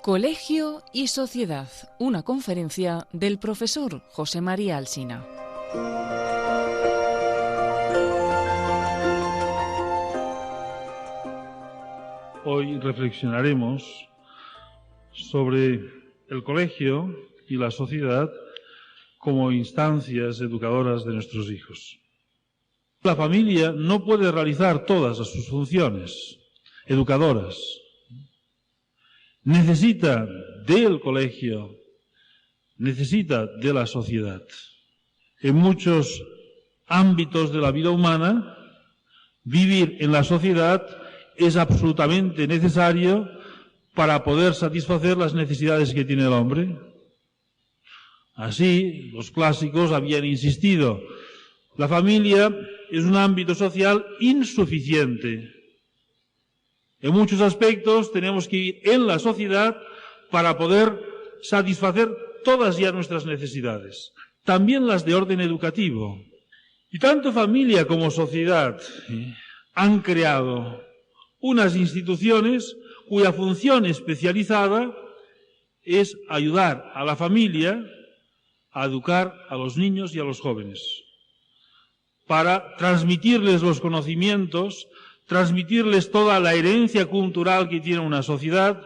Colegio y Sociedad, una conferencia del profesor José María Alsina. Hoy reflexionaremos sobre el colegio y la sociedad como instancias educadoras de nuestros hijos. La familia no puede realizar todas sus funciones educadoras. Necesita del colegio, necesita de la sociedad. En muchos ámbitos de la vida humana, vivir en la sociedad es absolutamente necesario para poder satisfacer las necesidades que tiene el hombre. Así, los clásicos habían insistido, la familia es un ámbito social insuficiente. En muchos aspectos tenemos que ir en la sociedad para poder satisfacer todas ya nuestras necesidades, también las de orden educativo. Y tanto familia como sociedad han creado unas instituciones cuya función especializada es ayudar a la familia a educar a los niños y a los jóvenes, para transmitirles los conocimientos, transmitirles toda la herencia cultural que tiene una sociedad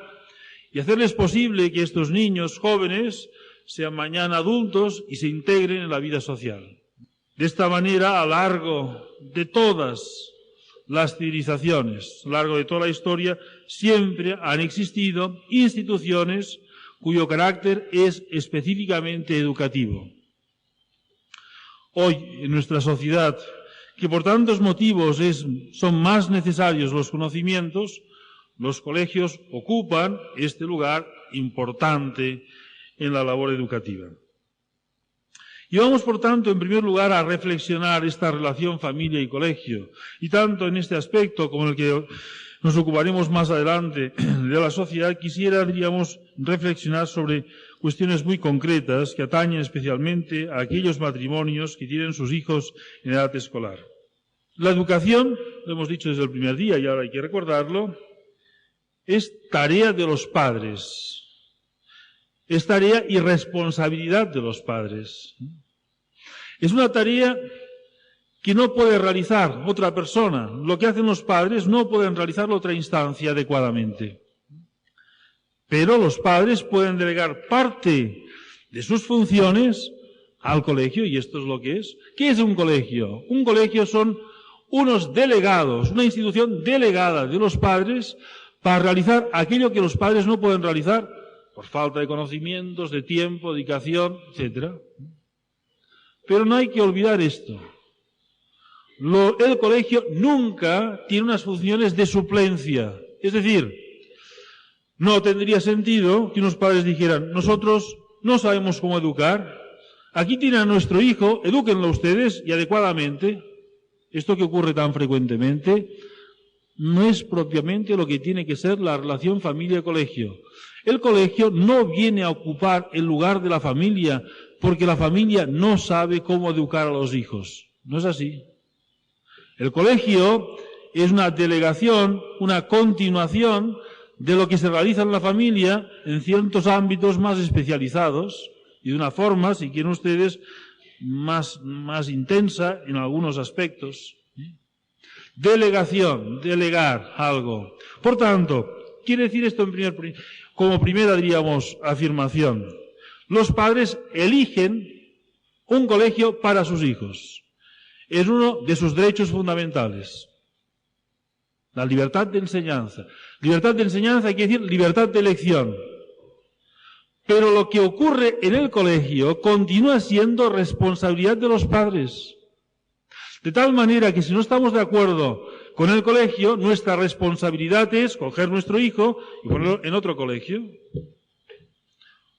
y hacerles posible que estos niños jóvenes sean mañana adultos y se integren en la vida social. De esta manera, a lo largo de todas las civilizaciones, a lo largo de toda la historia, siempre han existido instituciones cuyo carácter es específicamente educativo. Hoy, en nuestra sociedad, que por tantos motivos son más necesarios los conocimientos, los colegios ocupan este lugar importante en la labor educativa. Y vamos, por tanto, en primer lugar, a reflexionar esta relación familia y colegio, y tanto en este aspecto como en el que nos ocuparemos más adelante de la sociedad, quisiéramos reflexionar sobre cuestiones muy concretas que atañen especialmente a aquellos matrimonios que tienen sus hijos en edad escolar. La educación, lo hemos dicho desde el primer día y ahora hay que recordarlo, es tarea de los padres. Es tarea y responsabilidad de los padres. Es una tarea que no puede realizar otra persona. Lo que hacen los padres no pueden realizarlo otra instancia adecuadamente. Pero los padres pueden delegar parte de sus funciones al colegio, y esto es lo que es. ¿Qué es un colegio? Un colegio son unos delegados, una institución delegada de los padres para realizar aquello que los padres no pueden realizar por falta de conocimientos, de tiempo, dedicación, etc. Pero no hay que olvidar esto. El colegio nunca tiene unas funciones de suplencia. Es decir, no tendría sentido que unos padres dijeran, nosotros no sabemos cómo educar, aquí tienen a nuestro hijo, edúquenlo ustedes y adecuadamente. Esto que ocurre tan frecuentemente no es propiamente lo que tiene que ser la relación familia-colegio. El colegio no viene a ocupar el lugar de la familia porque la familia no sabe cómo educar a los hijos. No es así. El colegio es una delegación, una continuación de lo que se realiza en la familia en ciertos ámbitos más especializados y de una forma, si quieren ustedes, más intensa en algunos aspectos. Delegación, delegar algo. Por tanto, quiere decir esto como primera, diríamos, afirmación. Los padres eligen un colegio para sus hijos. Es uno de sus derechos fundamentales. La libertad de enseñanza. Libertad de enseñanza quiere decir libertad de elección. Pero lo que ocurre en el colegio continúa siendo responsabilidad de los padres. De tal manera que si no estamos de acuerdo con el colegio, nuestra responsabilidad es coger nuestro hijo y ponerlo en otro colegio.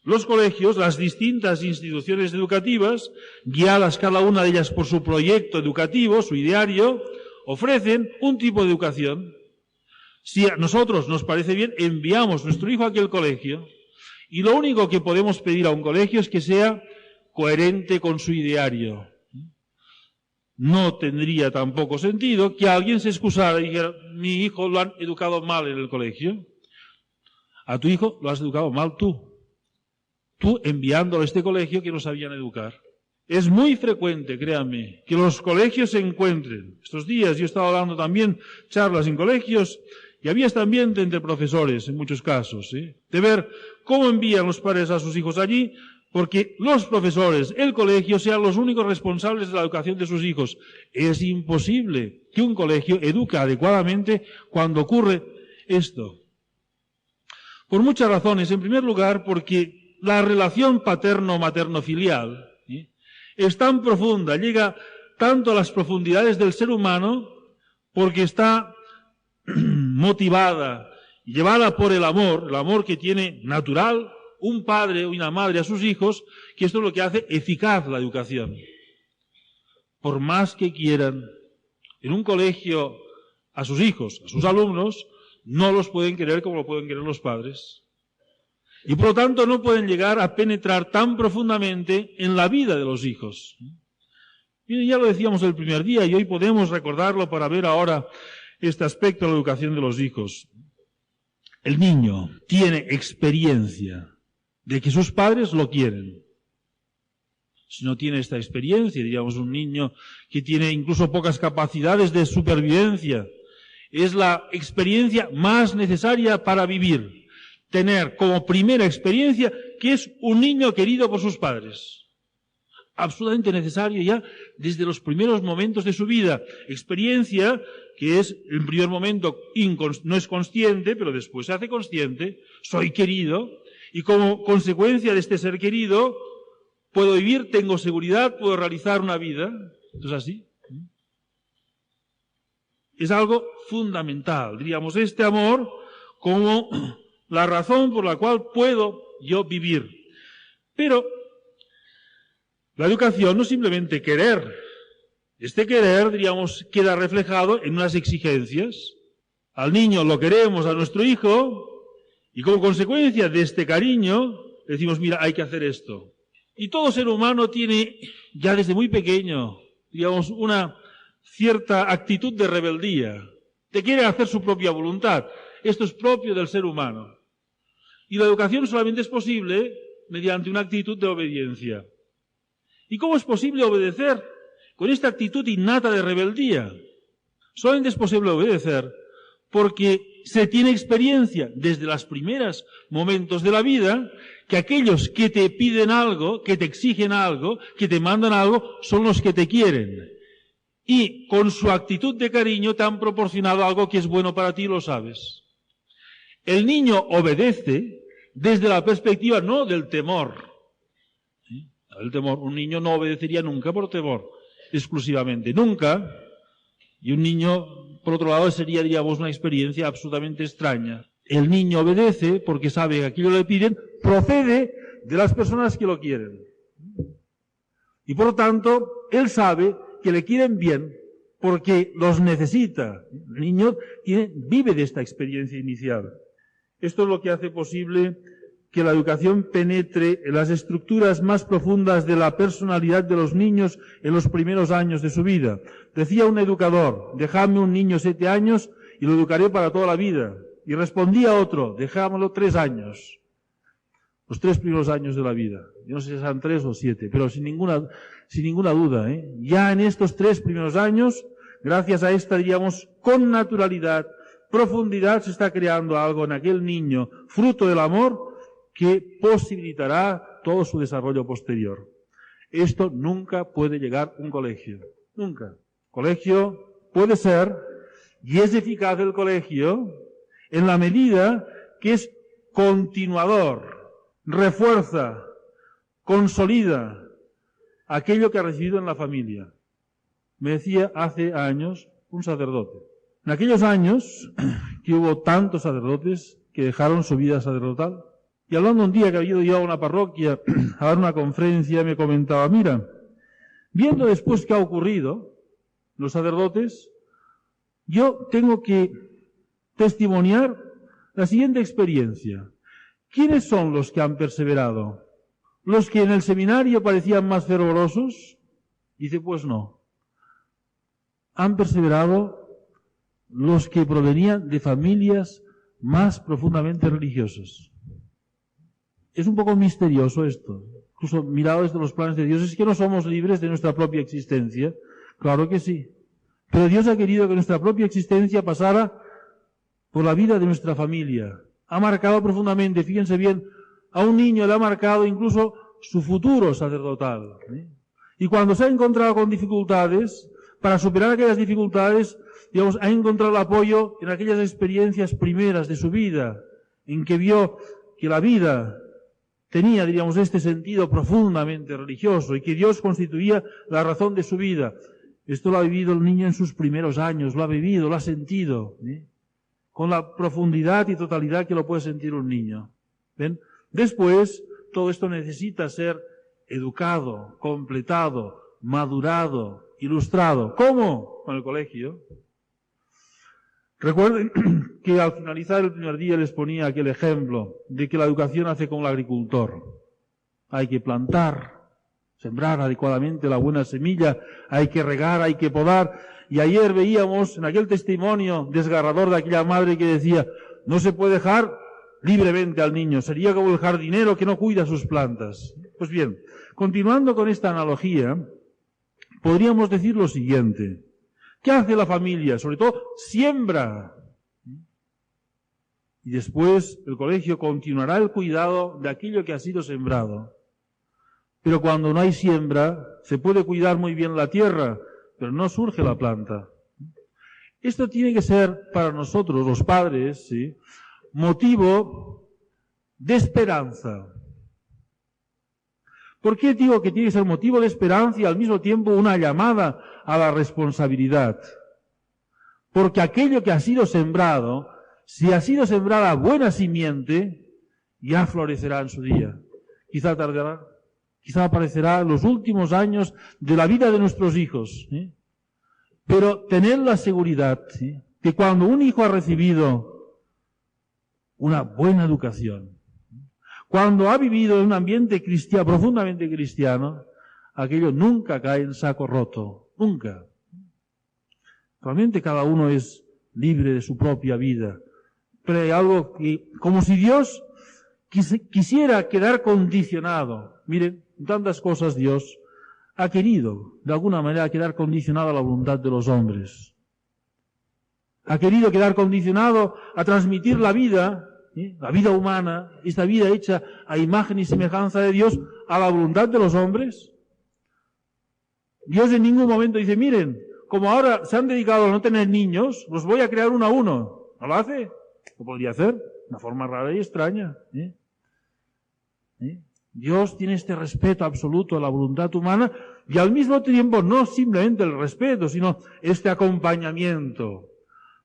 Los colegios, las distintas instituciones educativas, guiadas cada una de ellas por su proyecto educativo, su ideario, ofrecen un tipo de educación. Si a nosotros nos parece bien, enviamos nuestro hijo a aquel colegio y lo único que podemos pedir a un colegio es que sea coherente con su ideario. No tendría tampoco sentido que alguien se excusara y dijera, mi hijo lo han educado mal en el colegio. A tu hijo lo has educado mal tú. Tú enviándolo a este colegio que no sabían educar. Es muy frecuente, créanme, que los colegios se encuentren. Estos días yo he estado dando también charlas en colegios y había este ambiente entre profesores, en muchos casos, de ver cómo envían los padres a sus hijos allí, porque los profesores, el colegio, sean los únicos responsables de la educación de sus hijos. Es imposible que un colegio eduque adecuadamente cuando ocurre esto. Por muchas razones. En primer lugar, porque la relación paterno-materno-filial es tan profunda, llega tanto a las profundidades del ser humano, porque está motivada, llevada por el amor que tiene natural un padre o una madre a sus hijos, que esto es lo que hace eficaz la educación. Por más que quieran en un colegio a sus hijos, a sus alumnos, no los pueden querer como lo pueden querer los padres. Y por lo tanto no pueden llegar a penetrar tan profundamente en la vida de los hijos. Y ya lo decíamos el primer día y hoy podemos recordarlo para ver ahora este aspecto de la educación de los hijos. El niño tiene experiencia de que sus padres lo quieren. Si no tiene esta experiencia, diríamos un niño que tiene incluso pocas capacidades de supervivencia, es la experiencia más necesaria para vivir. Tener como primera experiencia que es un niño querido por sus padres. Absolutamente necesario ya desde los primeros momentos de su vida. Experiencia que es, en primer momento, no es consciente, pero después se hace consciente. Soy querido y como consecuencia de este ser querido puedo vivir, tengo seguridad, puedo realizar una vida. ¿Esto es así? Es algo fundamental, diríamos, este amor como la razón por la cual puedo yo vivir. Pero la educación no es simplemente querer. Este querer, diríamos, queda reflejado en unas exigencias. Al niño lo queremos, a nuestro hijo, y como consecuencia de este cariño, decimos, mira, hay que hacer esto. Y todo ser humano tiene, ya desde muy pequeño, digamos, una cierta actitud de rebeldía. Te quiere hacer su propia voluntad. Esto es propio del ser humano. Y la educación solamente es posible mediante una actitud de obediencia. ¿Y cómo es posible obedecer con esta actitud innata de rebeldía? Solamente es posible obedecer porque se tiene experiencia desde los primeros momentos de la vida que aquellos que te piden algo, que te exigen algo, que te mandan algo, son los que te quieren. Y con su actitud de cariño te han proporcionado algo que es bueno para ti, lo sabes. El niño obedece desde la perspectiva no del temor. El temor, un niño no obedecería nunca por temor, exclusivamente, nunca. Y un niño, por otro lado, sería, digamos, una experiencia absolutamente extraña. El niño obedece porque sabe que aquello le piden, procede de las personas que lo quieren. Y por lo tanto, él sabe que le quieren bien porque los necesita. El niño vive de esta experiencia inicial. Esto es lo que hace posible que la educación penetre en las estructuras más profundas de la personalidad de los niños en los primeros años de su vida. Decía un educador, dejadme un niño 7 años y lo educaré para toda la vida. Y respondía otro, dejámoslo 3 años. Los 3 primeros años de la vida. Yo no sé si sean 3 o 7, pero sin ninguna duda, ya en estos 3 primeros años, gracias a esta, diríamos, con naturalidad, profundidad, se está creando algo en aquel niño, fruto del amor, que posibilitará todo su desarrollo posterior. Esto nunca puede llegar a un colegio. Nunca. Colegio puede ser, y es eficaz el colegio, en la medida que es continuador, refuerza, consolida aquello que ha recibido en la familia. Me decía hace años un sacerdote. En aquellos años que hubo tantos sacerdotes que dejaron su vida sacerdotal, y hablando un día que había ido yo a una parroquia a dar una conferencia, me comentaba, mira, viendo después qué ha ocurrido, los sacerdotes, yo tengo que testimoniar la siguiente experiencia. ¿Quiénes son los que han perseverado? ¿Los que en el seminario parecían más fervorosos? Dice, pues no. Han perseverado los que provenían de familias más profundamente religiosas. Es un poco misterioso esto, incluso mirado desde los planes de Dios. ¿Es que no somos libres de nuestra propia existencia? Claro que sí. Pero Dios ha querido que nuestra propia existencia pasara por la vida de nuestra familia. Ha marcado profundamente, fíjense bien, a un niño le ha marcado incluso su futuro sacerdotal. Y cuando se ha encontrado con dificultades, para superar aquellas dificultades, digamos, ha encontrado el apoyo en aquellas experiencias primeras de su vida, en que vio que la vida tenía, diríamos, este sentido profundamente religioso y que Dios constituía la razón de su vida. Esto lo ha vivido el niño en sus primeros años, lo ha vivido, lo ha sentido, con la profundidad y totalidad que lo puede sentir un niño. ¿Ven? Después, todo esto necesita ser educado, completado, madurado, ilustrado. ¿Cómo? Con el colegio. Recuerden que al finalizar el primer día les ponía aquel ejemplo de que la educación hace como el agricultor. Hay que plantar, sembrar adecuadamente la buena semilla, hay que regar, hay que podar. Y ayer veíamos en aquel testimonio desgarrador de aquella madre que decía, no se puede dejar libremente al niño, sería como el jardinero que no cuida sus plantas. Pues bien, continuando con esta analogía, podríamos decir lo siguiente. ¿Qué hace la familia? Sobre todo, siembra. Y después el colegio continuará el cuidado de aquello que ha sido sembrado. Pero cuando no hay siembra, se puede cuidar muy bien la tierra, pero no surge la planta. Esto tiene que ser para nosotros, los padres, ¿sí?, motivo de esperanza. ¿Por qué digo que tiene que ser motivo de esperanza y al mismo tiempo una llamada a la responsabilidad? Porque aquello que ha sido sembrado, si ha sido sembrada buena simiente, ya florecerá en su día. Quizá tardará, quizá aparecerá en los últimos años de la vida de nuestros hijos. Pero tener la seguridad, ¿sí?, que cuando un hijo ha recibido una buena educación, cuando ha vivido en un ambiente cristiano, profundamente cristiano, aquello nunca cae en saco roto, nunca. Realmente cada uno es libre de su propia vida, pero hay algo que, como si Dios quisiera quedar condicionado. Miren, en tantas cosas Dios ha querido, de alguna manera, quedar condicionado a la voluntad de los hombres. Ha querido quedar condicionado a transmitir la vida humana, esta vida hecha a imagen y semejanza de Dios, a la voluntad de los hombres. Dios en ningún momento dice, miren, como ahora se han dedicado a no tener niños, los voy a crear uno a uno. ¿No lo hace? Lo podría hacer, de una forma rara y extraña. Dios tiene este respeto absoluto a la voluntad humana y al mismo tiempo no simplemente el respeto, sino este acompañamiento.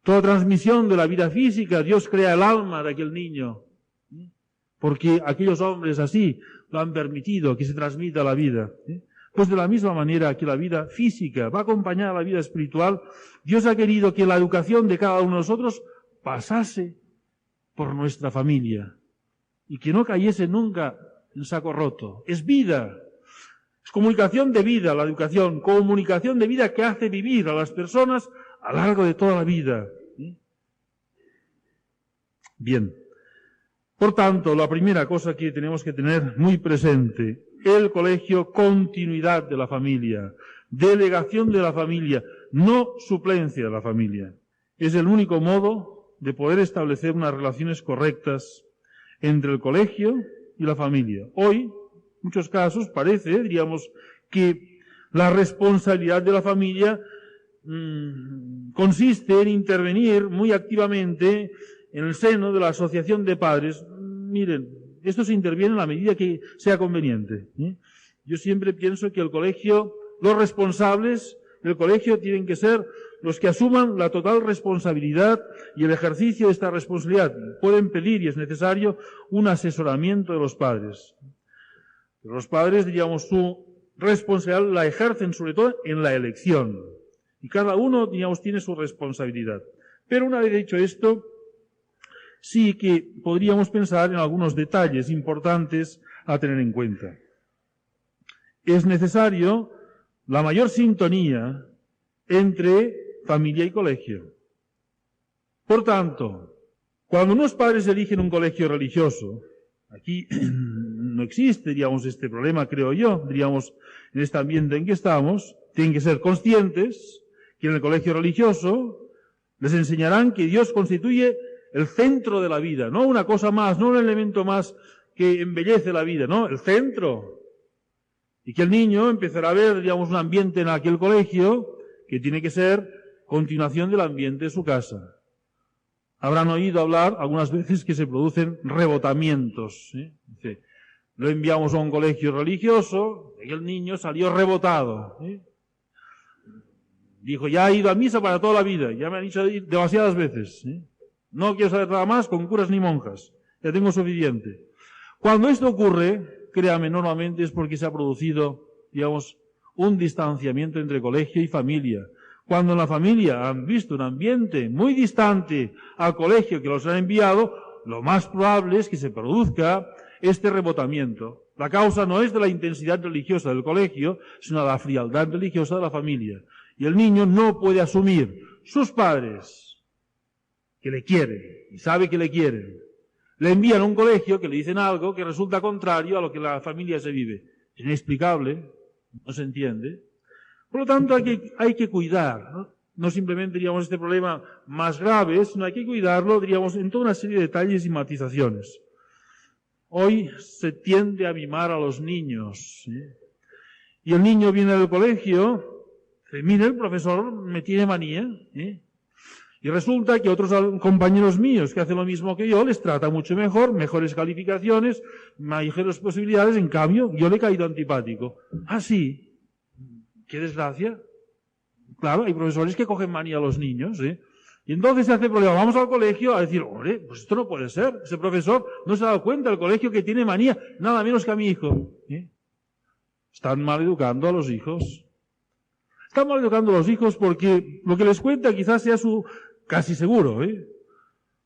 Toda transmisión de la vida física, Dios crea el alma de aquel niño, porque aquellos hombres así lo han permitido, que se transmita la vida. Pues de la misma manera que la vida física va acompañada a la vida espiritual, Dios ha querido que la educación de cada uno de nosotros pasase por nuestra familia y que no cayese nunca en saco roto. Es vida, es comunicación de vida la educación, comunicación de vida que hace vivir a las personas a lo largo de toda la vida. Bien. Por tanto, la primera cosa que tenemos que tener muy presente, el colegio, continuidad de la familia, delegación de la familia, no suplencia de la familia. Es el único modo de poder establecer unas relaciones correctas entre el colegio y la familia. Hoy, en muchos casos, parece, diríamos, que la responsabilidad de la familia consiste en intervenir muy activamente en el seno de la asociación de padres. Miren, esto se interviene en la medida que sea conveniente. Yo siempre pienso que el colegio, los responsables del colegio tienen que ser los que asuman la total responsabilidad y el ejercicio de esta responsabilidad. Pueden pedir, y es necesario, un asesoramiento de los padres. Pero los padres, diríamos, su responsabilidad la ejercen sobre todo en la elección. Y cada uno, digamos, tiene su responsabilidad. Pero una vez dicho esto, sí que podríamos pensar en algunos detalles importantes a tener en cuenta. Es necesario la mayor sintonía entre familia y colegio. Por tanto, Cuando unos padres eligen un colegio religioso, aquí no existe, este problema, creo yo, en este ambiente en que estamos, tienen que ser conscientes que en el colegio religioso les enseñarán que Dios constituye el centro de la vida, no una cosa más, no un elemento más que embellece la vida, no, el centro. Y que el niño empezará a ver, un ambiente en aquel colegio que tiene que ser continuación del ambiente de su casa. Habrán oído hablar algunas veces que se producen rebotamientos. Dice, lo enviamos a un colegio religioso y el niño salió rebotado. Dijo, ya he ido a misa para toda la vida, ya me han dicho demasiadas veces. No quiero saber nada más con curas ni monjas, ya tengo suficiente. Cuando esto ocurre, créame, normalmente es porque se ha producido, un distanciamiento entre colegio y familia. Cuando en la familia han visto un ambiente muy distante al colegio que los han enviado, lo más probable es que se produzca este rebotamiento. La causa no es de la intensidad religiosa del colegio, sino de la frialdad religiosa de la familia. Y el niño no puede asumir sus padres, que le quieren, y sabe que le quieren, le envían a un colegio que le dicen algo que resulta contrario a lo que la familia se vive. Es inexplicable, no se entiende. Por lo tanto, hay que cuidar, no simplemente, este problema más grave, sino hay que cuidarlo, en toda una serie de detalles y matizaciones. Hoy se tiende a mimar a los niños, y el niño viene del colegio, dice, mire, el profesor me tiene manía, y resulta que otros compañeros míos que hacen lo mismo que yo les trata mucho mejor, mejores calificaciones, mayores posibilidades, en cambio, yo le he caído antipático. Ah, sí. ¡Qué desgracia! Claro, hay profesores que cogen manía a los niños, Y entonces se hace problema. Vamos al colegio a decir, hombre, pues esto no puede ser. Ese profesor no se ha dado cuenta del colegio que tiene manía, nada menos que a mi hijo. Están mal educando a los hijos. Están mal educando a los hijos porque lo que les cuenta quizás sea casi seguro,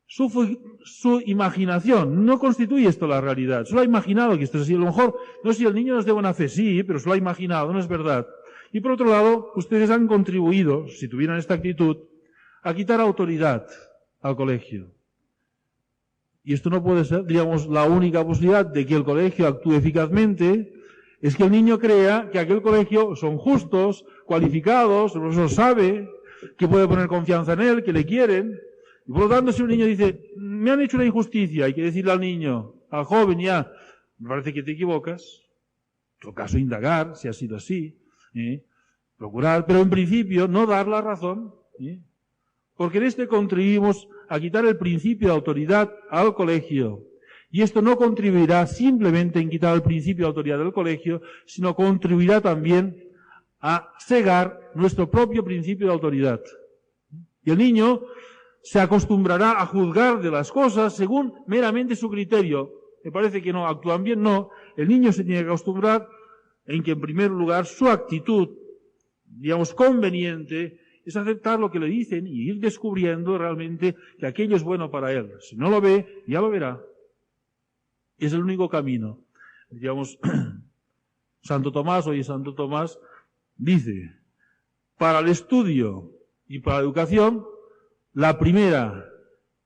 Su imaginación. No constituye esto la realidad. Solo ha imaginado que esto es así. A lo mejor, no sé si el niño no es de buena fe, sí, pero solo ha imaginado, no es verdad. Y por otro lado, ustedes han contribuido, si tuvieran esta actitud, a quitar autoridad al colegio. Y esto no puede ser, la única posibilidad de que el colegio actúe eficazmente, es que el niño crea que aquel colegio son justos, cualificados, el profesor sabe que puede poner confianza en él, que le quieren. Y por lo tanto, si un niño dice, me han hecho una injusticia, hay que decirle al niño, al joven ya, me parece que te equivocas. En todo caso, indagar, si ha sido así. Procurar, pero en principio no dar la razón, porque en este contribuimos a quitar el principio de autoridad al colegio, y esto no contribuirá simplemente en quitar el principio de autoridad del colegio, sino contribuirá también a cegar nuestro propio principio de autoridad. Y el niño se acostumbrará a juzgar de las cosas según meramente su criterio. Me parece que no actúan bien, no. El niño se tiene que acostumbrar en que, en primer lugar, su actitud, conveniente, es aceptar lo que le dicen y ir descubriendo realmente que aquello es bueno para él. Si no lo ve, ya lo verá. Es el único camino. Santo Tomás dice, para el estudio y para la educación, la primera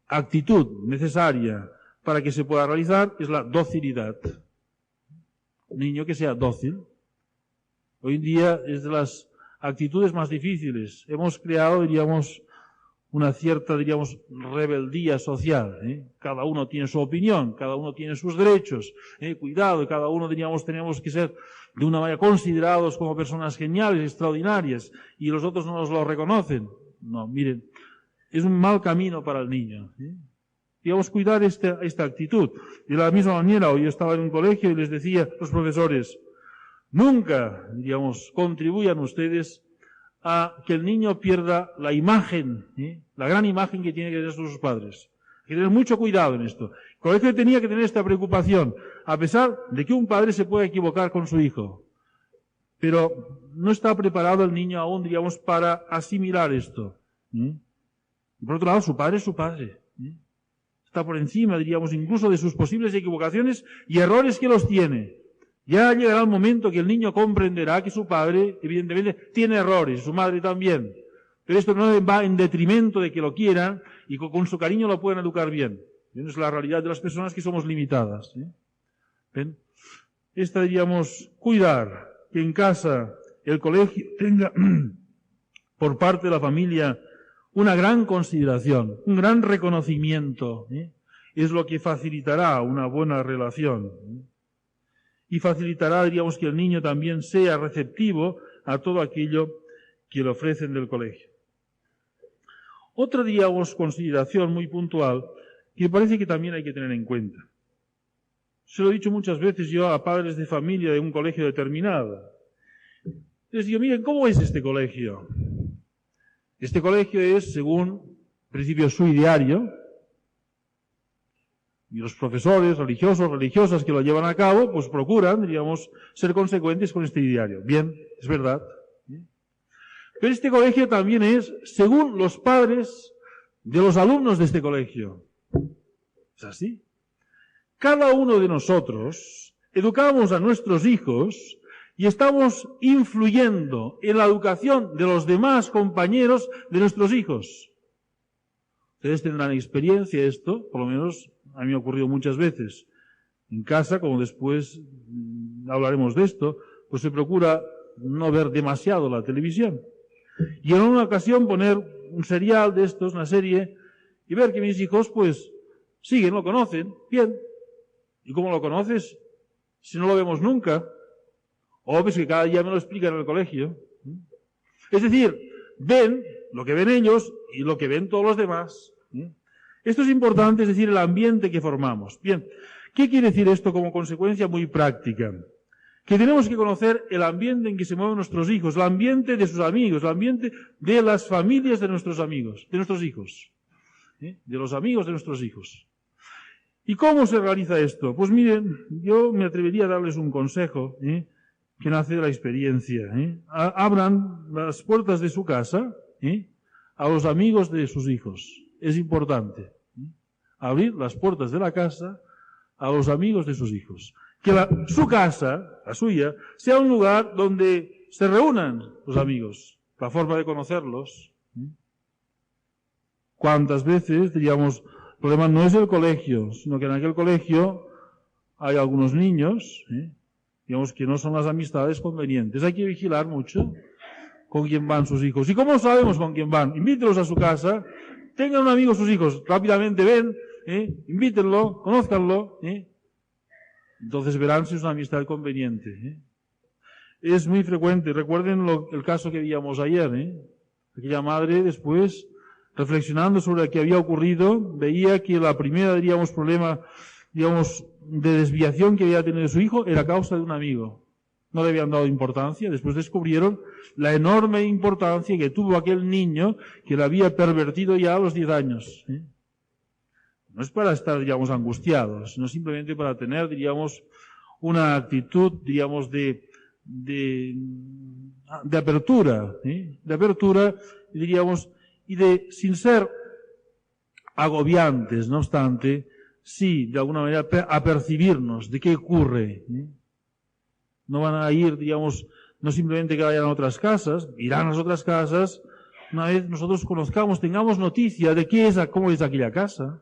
actitud necesaria para que se pueda realizar es la docilidad. Un niño que sea dócil. Hoy en día es de las actitudes más difíciles. Hemos creado, una cierta, rebeldía social. Cada uno tiene su opinión, cada uno tiene sus derechos. Cuidado, cada uno tenemos que ser de una manera considerados como personas geniales, extraordinarias, y los otros no nos lo reconocen. No, miren, es un mal camino para el niño. Cuidar esta actitud. De la misma manera, hoy yo estaba en un colegio y les decía a los profesores, nunca, contribuyan ustedes a que el niño pierda la imagen, la gran imagen que tiene que tener sus padres. Hay que tener mucho cuidado en esto. El colegio tenía que tener esta preocupación, a pesar de que un padre se puede equivocar con su hijo. Pero no está preparado el niño aún, para asimilar esto. Y por otro lado, su padre es su padre. Está por encima, incluso de sus posibles equivocaciones y errores que los tiene. Ya llegará el momento que el niño comprenderá que su padre, evidentemente, tiene errores, su madre también. Pero esto no va en detrimento de que lo quieran y con su cariño lo puedan educar bien. ¿Ven? Es la realidad de las personas que somos limitadas. ¿Ven? Esta, diríamos, cuidar que en casa el colegio tenga por parte de la familia una gran consideración, un gran reconocimiento, es lo que facilitará una buena relación. Y facilitará, diríamos, que el niño también sea receptivo a todo aquello que le ofrecen del colegio. Otra, diríamos, consideración muy puntual que parece que también hay que tener en cuenta. Se lo he dicho muchas veces yo a padres de familia de un colegio determinado. Les digo, miren, ¿cómo es este colegio? Este colegio es, según principio sui diario, y los profesores religiosos, religiosas que lo llevan a cabo, pues procuran, diríamos, ser consecuentes con este diario. Bien, es verdad. Pero este colegio también es según los padres de los alumnos de este colegio. ¿Es así? Cada uno de nosotros educamos a nuestros hijos y estamos influyendo en la educación de los demás compañeros de nuestros hijos. Ustedes tendrán experiencia de esto, por lo menos a mí me ha ocurrido muchas veces. En casa, como después hablaremos de esto, pues se procura no ver demasiado la televisión. Y en una ocasión poner un serial de estos, una serie, y ver que mis hijos, pues, siguen, lo conocen, bien. ¿Y cómo lo conoces? Si no lo vemos nunca. O ves que cada día me lo explican en el colegio. Es decir, ven lo que ven ellos y lo que ven todos los demás. Esto es importante, es decir, el ambiente que formamos. Bien, ¿qué quiere decir esto como consecuencia muy práctica? Que tenemos que conocer el ambiente en que se mueven nuestros hijos, el ambiente de sus amigos, el ambiente de las familias de nuestros amigos, de nuestros hijos, de los amigos de nuestros hijos. ¿Y cómo se realiza esto? Pues miren, yo me atrevería a darles un consejo que nace de la experiencia. Abran las puertas de su casa a los amigos de sus hijos. Es importante abrir las puertas de la casa a los amigos de sus hijos. Que su casa, la suya, sea un lugar donde se reúnan los amigos, la forma de conocerlos. ¿Cuántas veces, diríamos, el problema no es el colegio, sino que en aquel colegio hay algunos niños, digamos, que no son las amistades convenientes? Hay que vigilar mucho con quién van sus hijos. ¿Y cómo sabemos con quién van? Invítelos a su casa, tengan un amigo sus hijos, rápidamente ven, invítenlo, conózcanlo, entonces verán si es una amistad conveniente. Es muy frecuente. Recuerden el caso que veíamos ayer. Aquella madre, después, reflexionando sobre lo que había ocurrido, veía que la primera, diríamos, problema, digamos, de desviación que había tenido su hijo era a causa de un amigo. No le habían dado importancia. Después descubrieron la enorme importancia que tuvo aquel niño que le había pervertido ya a los 10 años. No es para estar, digamos, angustiados, sino simplemente para tener, diríamos, una actitud, diríamos, de apertura, de apertura, diríamos, y sin ser agobiantes, no obstante, sí, de alguna manera, apercibirnos de qué ocurre. No van a ir, digamos, no simplemente que vayan a otras casas, irán a las otras casas, una vez nosotros conozcamos, tengamos noticia de cómo es aquella casa.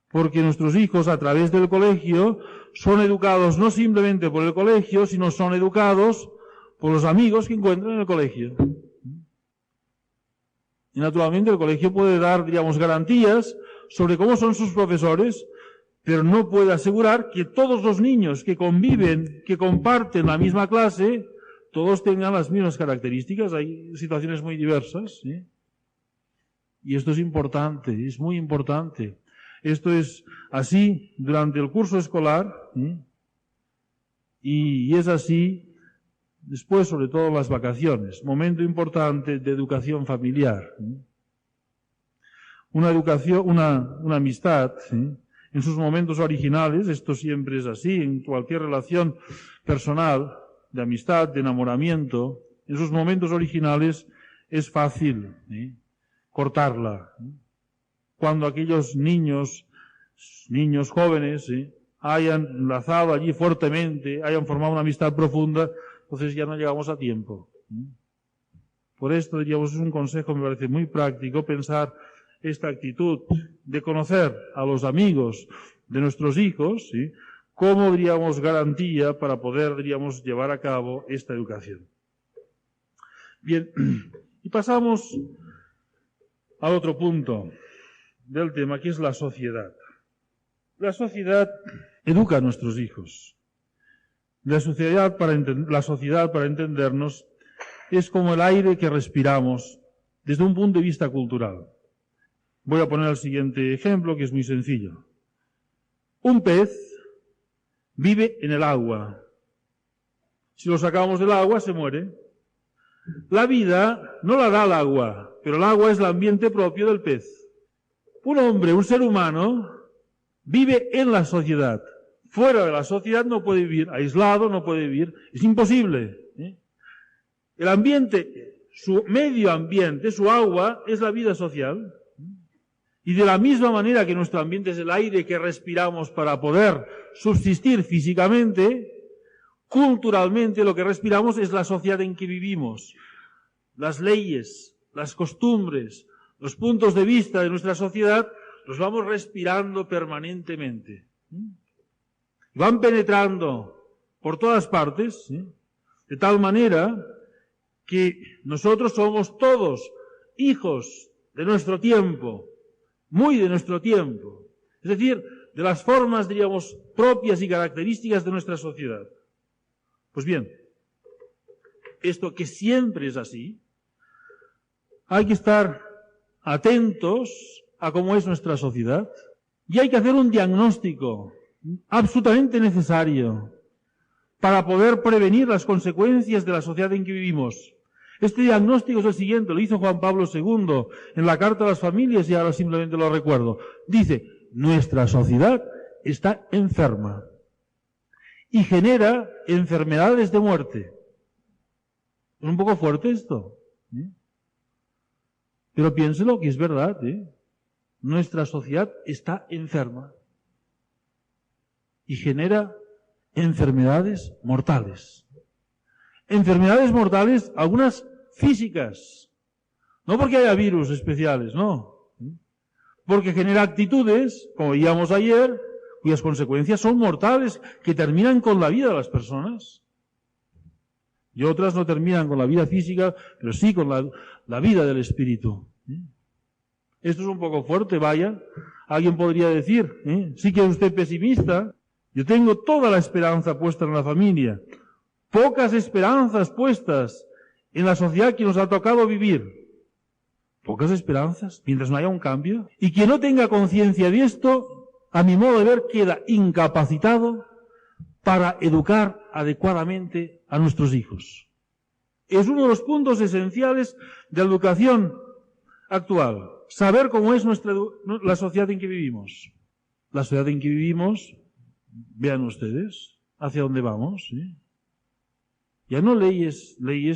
Porque nuestros hijos a través del colegio son educados no simplemente por el colegio, sino son educados por los amigos que encuentran en el colegio. Y naturalmente el colegio puede dar, digamos, garantías sobre cómo son sus profesores, pero no puede asegurar que todos los niños que conviven, que comparten la misma clase, todos tengan las mismas características. Hay situaciones muy diversas. Y esto es importante, es muy importante. Esto es así durante el curso escolar y es así después, sobre todo las vacaciones. Momento importante de educación familiar. Una educación, una amistad, en sus momentos originales, esto siempre es así, en cualquier relación personal, de amistad, de enamoramiento, en sus momentos originales es fácil cortarla. Cuando aquellos niños jóvenes, hayan enlazado allí fuertemente, hayan formado una amistad profunda, entonces ya no llegamos a tiempo. Por esto, diríamos, es un consejo, me parece muy práctico, pensar esta actitud de conocer a los amigos de nuestros hijos, ¿sí?, como, diríamos, garantía para poder, diríamos, llevar a cabo esta educación. Bien, y pasamos al otro punto del tema, que es la sociedad. La sociedad educa a nuestros hijos. La sociedad, para entendernos, es como el aire que respiramos desde un punto de vista cultural. Voy a poner el siguiente ejemplo, que es muy sencillo. Un pez vive en el agua. Si lo sacamos del agua, se muere. La vida no la da el agua, pero el agua es el ambiente propio del pez. Un hombre, un ser humano, vive en la sociedad. Fuera de la sociedad no puede vivir, aislado no puede vivir, es imposible. El ambiente, su medio ambiente, su agua, es la vida social. Y de la misma manera que nuestro ambiente es el aire que respiramos para poder subsistir físicamente, culturalmente lo que respiramos es la sociedad en que vivimos. Las leyes, las costumbres, los puntos de vista de nuestra sociedad los vamos respirando permanentemente. Van penetrando por todas partes, de tal manera que nosotros somos todos hijos de nuestro tiempo, muy de nuestro tiempo. Es decir, de las formas, diríamos, propias y características de nuestra sociedad. Pues bien, esto que siempre es así, hay que estar atentos a cómo es nuestra sociedad y hay que hacer un diagnóstico absolutamente necesario para poder prevenir las consecuencias de la sociedad en que vivimos. Este diagnóstico es el siguiente, lo hizo Juan Pablo II en la Carta a las Familias y ahora simplemente lo recuerdo. Dice, nuestra sociedad está enferma y genera enfermedades de muerte. Es un poco fuerte esto, pero piénselo que es verdad, Nuestra sociedad está enferma y genera enfermedades mortales. Enfermedades mortales, algunas físicas. No porque haya virus especiales, no. Porque genera actitudes, como veíamos ayer, cuyas consecuencias son mortales, que terminan con la vida de las personas. Y otras no terminan con la vida física, pero sí con la vida del espíritu. Esto es un poco fuerte, vaya. Alguien podría decir, sí que es usted pesimista. Yo tengo toda la esperanza puesta en la familia. Pocas esperanzas puestas en la sociedad que nos ha tocado vivir. Pocas esperanzas, mientras no haya un cambio. Y quien no tenga conciencia de esto, a mi modo de ver, queda incapacitado para educar adecuadamente a nuestros hijos. Es uno de los puntos esenciales de la educación actual. Saber cómo es la sociedad en que vivimos. La sociedad en que vivimos, vean ustedes, hacia dónde vamos, ¿sí? Ya no leyes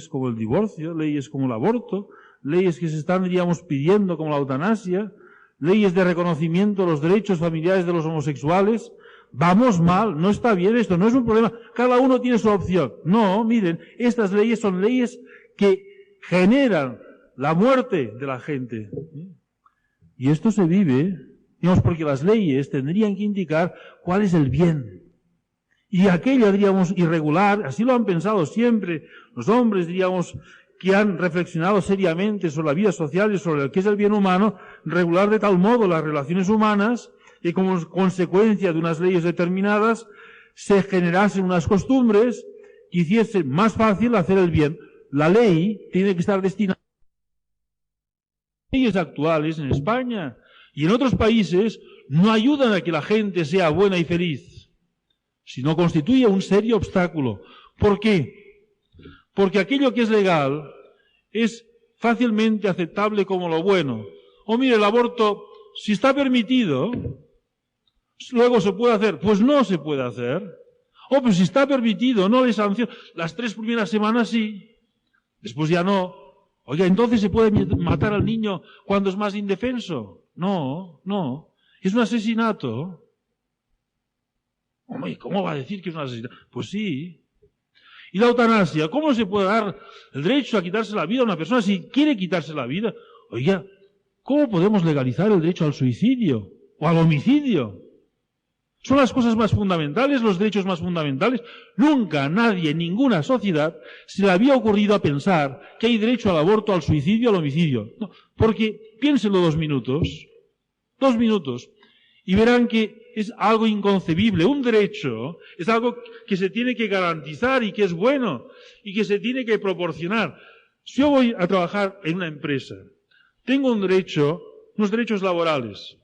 como el divorcio, leyes como el aborto, leyes que se están, diríamos, pidiendo como la eutanasia, leyes de reconocimiento de los derechos familiares de los homosexuales. Vamos mal, no está bien esto, no es un problema, cada uno tiene su opción. No, miren, estas leyes son leyes que generan la muerte de la gente. Y esto se vive, digamos, porque las leyes tendrían que indicar cuál es el bien. Y aquello, diríamos, irregular, así lo han pensado siempre los hombres, diríamos, que han reflexionado seriamente sobre la vida social y sobre lo que es el bien humano, regular de tal modo las relaciones humanas que como consecuencia de unas leyes determinadas se generasen unas costumbres que hiciesen más fácil hacer el bien. La ley tiene que estar destinada a las leyes actuales en España y en otros países no ayudan a que la gente sea buena y feliz, sino constituye un serio obstáculo. ¿Por qué? Porque aquello que es legal es fácilmente aceptable como lo bueno. O mire, el aborto, si está permitido, luego se puede hacer. Pues no se puede hacer. O pues si está permitido, no le sanciona. Las 3 primeras semanas sí, después ya no. Oiga, entonces se puede matar al niño cuando es más indefenso. No, no. Es un asesinato. Hombre, ¿cómo va a decir que es un asesinato? Pues sí. Y la eutanasia, ¿cómo se puede dar el derecho a quitarse la vida a una persona si quiere quitarse la vida? Oiga, ¿Cómo podemos legalizar el derecho al suicidio o al homicidio? Son las cosas más fundamentales, los derechos más fundamentales. Nunca a nadie, en ninguna sociedad, se le había ocurrido a pensar que hay derecho al aborto, al suicidio, al homicidio. No, porque piénsenlo 2 minutos, y verán que es algo inconcebible. Un derecho es algo que se tiene que garantizar y que es bueno y que se tiene que proporcionar. Si yo voy a trabajar en una empresa, tengo un derecho, unos derechos laborales.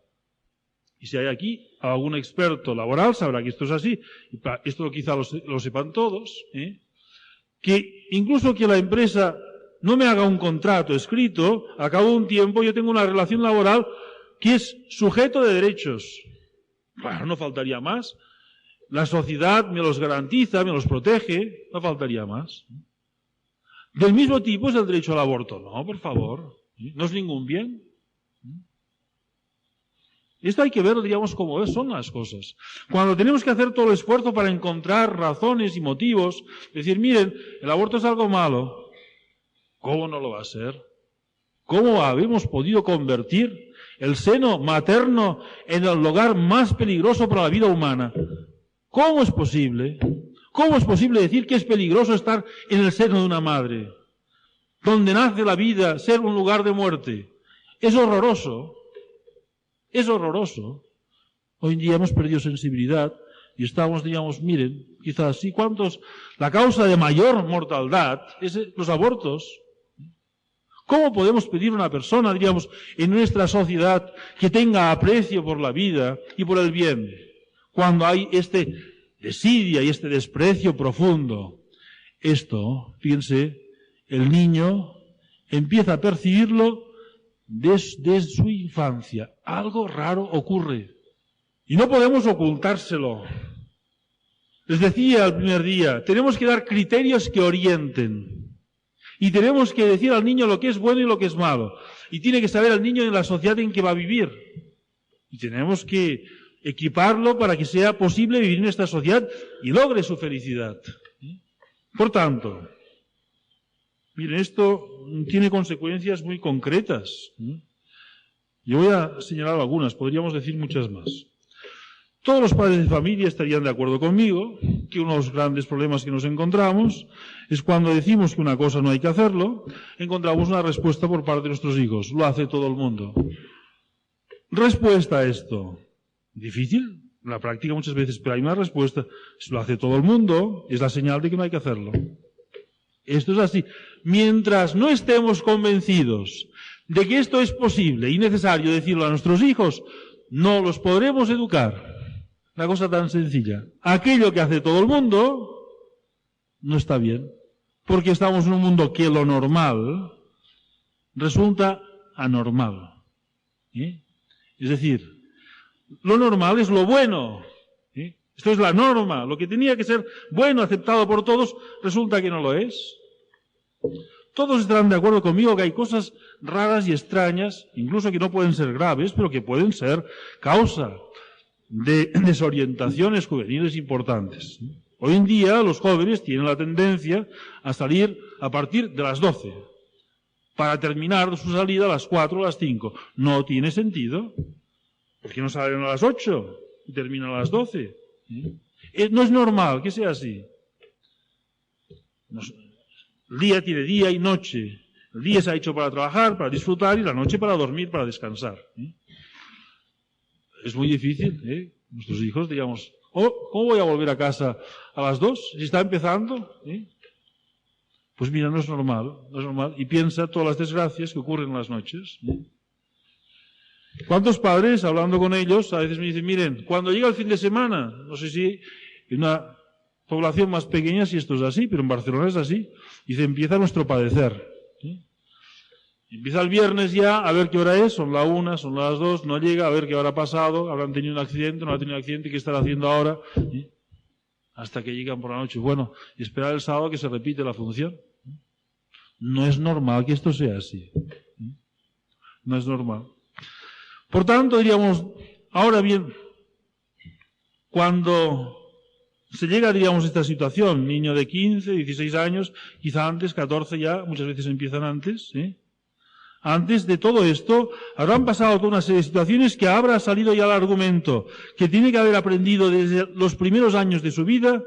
Y si hay aquí algún experto laboral, sabrá que esto es así. Y esto quizá lo sepan todos. Que incluso que la empresa no me haga un contrato escrito, a cabo de un tiempo yo tengo una relación laboral que es sujeto de derechos. Bueno, no faltaría más. La sociedad me los garantiza, me los protege, no faltaría más. Del mismo tipo es el derecho al aborto. No, por favor. No es ningún bien. Esto hay que ver, digamos, cómo son las cosas. Cuando tenemos que hacer todo el esfuerzo para encontrar razones y motivos, decir, miren, el aborto es algo malo. ¿Cómo no lo va a ser? ¿Cómo habemos podido convertir el seno materno en el lugar más peligroso para la vida humana? ¿Cómo es posible? ¿Cómo es posible decir que es peligroso estar en el seno de una madre? Donde nace la vida, ser un lugar de muerte. Es horroroso. Es horroroso. Hoy en día hemos perdido sensibilidad y estamos, digamos, miren, quizás sí, ¿cuántos? La causa de mayor mortalidad es los abortos. ¿Cómo podemos pedir a una persona, diríamos, en nuestra sociedad que tenga aprecio por la vida y por el bien, cuando hay este desidia y este desprecio profundo? Esto, fíjense, el niño empieza a percibirlo desde su infancia. Algo raro ocurre. Y no podemos ocultárselo. Les decía el primer día, tenemos que dar criterios que orienten. Y tenemos que decir al niño lo que es bueno y lo que es malo. Y tiene que saber el niño en la sociedad en que va a vivir. Y tenemos que equiparlo para que sea posible vivir en esta sociedad y logre su felicidad. Por tanto, miren, esto tiene consecuencias muy concretas. Yo voy a señalar algunas, podríamos decir muchas más. Todos los padres de familia estarían de acuerdo conmigo que uno de los grandes problemas que nos encontramos es cuando decimos que una cosa no hay que hacerlo, encontramos una respuesta por parte de nuestros hijos. Lo hace todo el mundo. Respuesta a esto. Difícil, en la práctica muchas veces, pero hay una respuesta. Si lo hace todo el mundo, es la señal de que no hay que hacerlo. Esto es así. Mientras no estemos convencidos de que esto es posible y necesario decirlo a nuestros hijos, no los podremos educar. Una cosa tan sencilla. Aquello que hace todo el mundo no está bien. Porque estamos en un mundo que lo normal resulta anormal. Es decir, lo normal es lo bueno. Esto es la norma. Lo que tenía que ser bueno, aceptado por todos, resulta que no lo es. Todos estarán de acuerdo conmigo que hay cosas raras y extrañas, incluso que no pueden ser graves, pero que pueden ser causa de desorientaciones juveniles importantes. Hoy en día los jóvenes tienen la tendencia a salir a partir de las 12, para terminar su salida a las 4 o las 5. No tiene sentido. ¿Por qué no salen a las 8 y terminan a las 12? No es normal que sea así. El día tiene día y noche. El día se ha hecho para trabajar, para disfrutar, y la noche para dormir, para descansar. Es muy difícil, nuestros hijos, digamos, ¿cómo voy a volver a casa a las 2? Si está empezando, Pues mira, no es normal. Y piensa todas las desgracias que ocurren en las noches. ¿Cuántos padres, hablando con ellos, a veces me dicen, miren, cuando llega el fin de semana, no sé si en una población más pequeña si esto es así, pero en Barcelona es así, dice, empieza nuestro padecer. Empieza el viernes ya, a ver qué hora es, son la 1, son las 2, no llega, a ver qué hora ha pasado, habrán tenido un accidente, no han tenido un accidente, qué estará haciendo ahora, hasta que llegan por la noche. Bueno, y esperar el sábado que se repite la función. No es normal que esto sea así. No es normal. Por tanto, diríamos, ahora bien, cuando se llega, diríamos, a esta situación, niño de 15, 16 años, quizá antes, 14 ya, muchas veces empiezan antes, Antes de todo esto, habrán pasado toda una serie de situaciones que habrá salido ya el argumento que tiene que haber aprendido desde los primeros años de su vida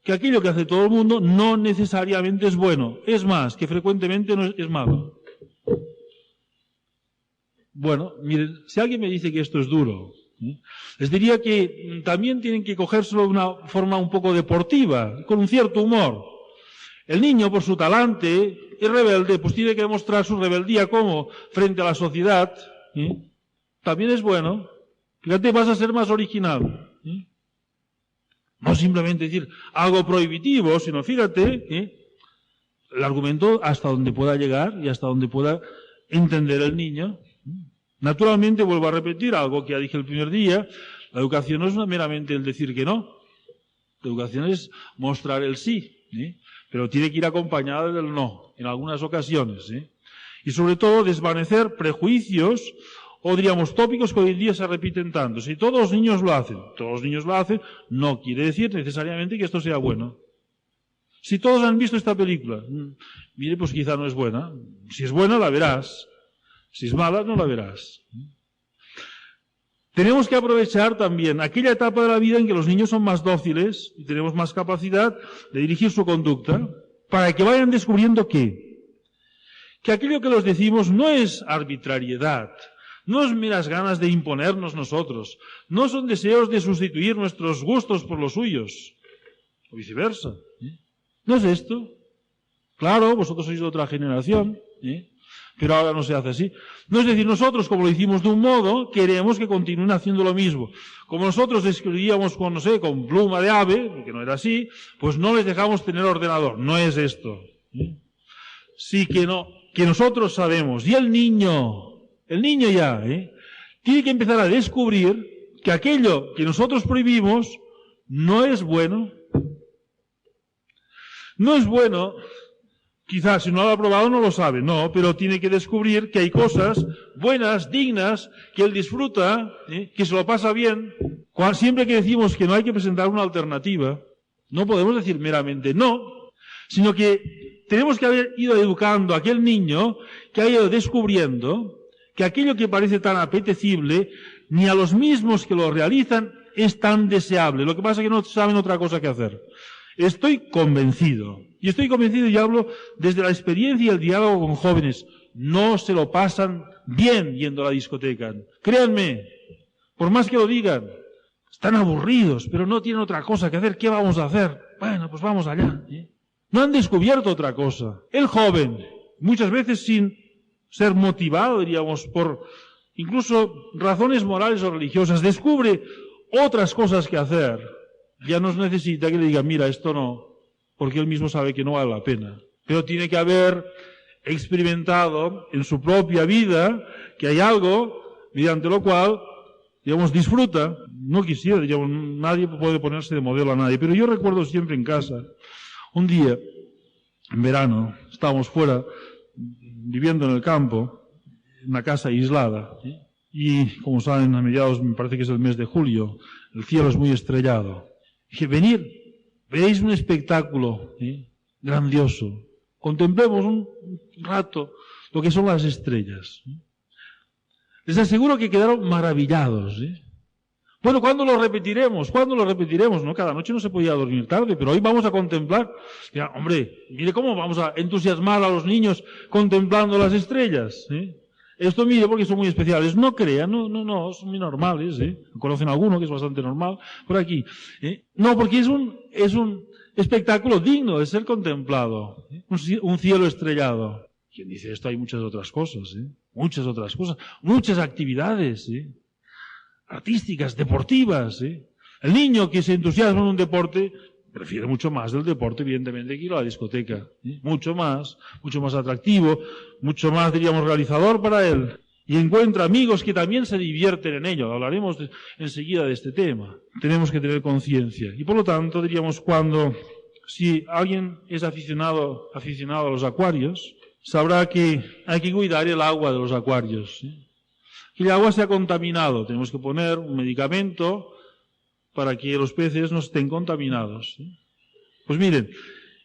que aquello que hace todo el mundo no necesariamente es bueno. Es más, que frecuentemente no es malo. Bueno, miren, si alguien me dice que esto es duro, les diría que también tienen que cogérselo de una forma un poco deportiva, con un cierto humor. El niño, por su talante, es rebelde, pues tiene que demostrar su rebeldía como frente a la sociedad. También es bueno. Fíjate, vas a ser más original. No simplemente decir algo prohibitivo, sino fíjate, el argumento hasta donde pueda llegar y hasta donde pueda entender el niño. Naturalmente, vuelvo a repetir algo que ya dije el primer día, la educación no es meramente el decir que no. La educación es mostrar el sí, pero tiene que ir acompañada del no, en algunas ocasiones. Y sobre todo, desvanecer prejuicios o, diríamos, tópicos que hoy en día se repiten tanto. Si todos los niños lo hacen, no quiere decir necesariamente que esto sea bueno. Si todos han visto esta película, mire, pues quizá no es buena. Si es buena, la verás. Si es mala, no la verás. Tenemos que aprovechar también aquella etapa de la vida en que los niños son más dóciles y tenemos más capacidad de dirigir su conducta para que vayan descubriendo que aquello que les decimos no es arbitrariedad, no es meras ganas de imponernos nosotros, no son deseos de sustituir nuestros gustos por los suyos, o viceversa. ¿No es esto? Claro, vosotros sois de otra generación, pero ahora no se hace así. No es decir, nosotros, como lo hicimos de un modo, queremos que continúen haciendo lo mismo. Como nosotros escribíamos con, no sé, con pluma de ave, porque no era así, pues no les dejamos tener ordenador. No es esto. Sí que no, que nosotros sabemos. Y el niño ya, tiene que empezar a descubrir que aquello que nosotros prohibimos no es bueno. No es bueno. Quizás si no lo ha probado no lo sabe, no, pero tiene que descubrir que hay cosas buenas, dignas, que él disfruta, que se lo pasa bien. Siempre que decimos que no hay que presentar una alternativa, no podemos decir meramente no, sino que tenemos que haber ido educando a aquel niño que ha ido descubriendo que aquello que parece tan apetecible, ni a los mismos que lo realizan es tan deseable. Lo que pasa es que no saben otra cosa que hacer. Estoy convencido, y hablo desde la experiencia y el diálogo con jóvenes, no se lo pasan bien yendo a la discoteca. Créanme, por más que lo digan, están aburridos, pero no tienen otra cosa que hacer. ¿Qué vamos a hacer? Bueno, pues vamos allá. No han descubierto otra cosa. El joven, muchas veces sin ser motivado, diríamos, por incluso razones morales o religiosas, descubre otras cosas que hacer. Ya no necesita que le diga, mira, esto no, porque él mismo sabe que no vale la pena. Pero tiene que haber experimentado en su propia vida que hay algo mediante lo cual, digamos, disfruta. No quisiera, digamos, nadie puede ponerse de modelo a nadie, pero yo recuerdo siempre en casa, un día, en verano, estábamos fuera, viviendo en el campo, en una casa aislada, y como saben, a mediados, me parece que es el mes de julio, el cielo es muy estrellado. Dije, venid, veréis un espectáculo grandioso. Contemplemos un rato lo que son las estrellas. Les aseguro que quedaron maravillados. Bueno, ¿cuándo lo repetiremos? No, cada noche no se podía dormir tarde, pero hoy vamos a contemplar. Ya, hombre, mire cómo vamos a entusiasmar a los niños contemplando las estrellas. Esto, mire, porque son muy especiales. No crean, no, son muy normales, Conocen alguno que es bastante normal por aquí. No, porque es un espectáculo digno de ser contemplado. Un cielo estrellado. Quien dice esto, hay muchas otras cosas, muchas actividades, artísticas, deportivas, El niño que se entusiasma en un deporte prefiere mucho más del deporte, evidentemente, que ir a la discoteca. Mucho más atractivo, mucho más, diríamos, realizador para él. Y encuentra amigos que también se divierten en ello. Hablaremos enseguida de este tema. Tenemos que tener conciencia. Y por lo tanto, diríamos, si alguien es aficionado a los acuarios, sabrá que hay que cuidar el agua de los acuarios. Que el agua se ha contaminado. Tenemos que poner un medicamento para que los peces no estén contaminados. Pues miren,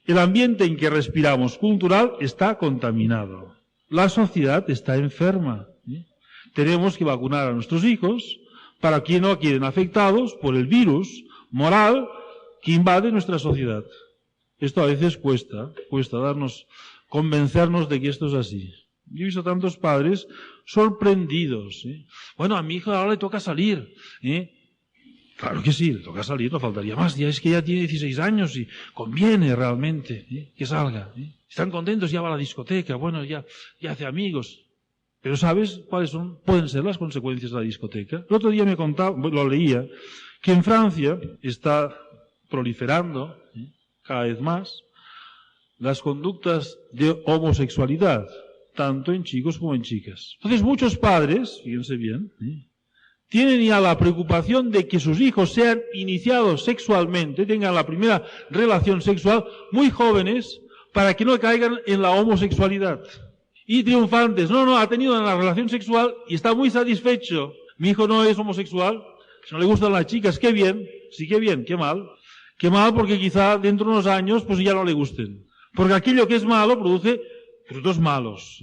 el ambiente en que respiramos cultural está contaminado. La sociedad está enferma. Tenemos que vacunar a nuestros hijos para que no queden afectados por el virus moral que invade nuestra sociedad. Esto a veces cuesta convencernos de que esto es así. Yo he visto tantos padres sorprendidos. Bueno, a mi hijo ahora le toca salir. Claro que sí, le toca salir, no faltaría más. Ya es que ya tiene 16 años y conviene realmente que salga. Están contentos, ya va a la discoteca, bueno, ya hace amigos. Pero ¿sabes cuáles pueden ser las consecuencias de la discoteca? El otro día me contaba, lo leía, que en Francia está proliferando cada vez más las conductas de homosexualidad, tanto en chicos como en chicas. Entonces muchos padres, fíjense bien, tienen ya la preocupación de que sus hijos sean iniciados sexualmente, tengan la primera relación sexual muy jóvenes, para que no caigan en la homosexualidad. Y triunfantes, no, ha tenido una relación sexual y está muy satisfecho. Mi hijo no es homosexual, si no le gustan las chicas, qué bien, sí qué bien, qué mal. Qué mal porque quizá dentro de unos años pues ya no le gusten. Porque aquello que es malo produce frutos malos.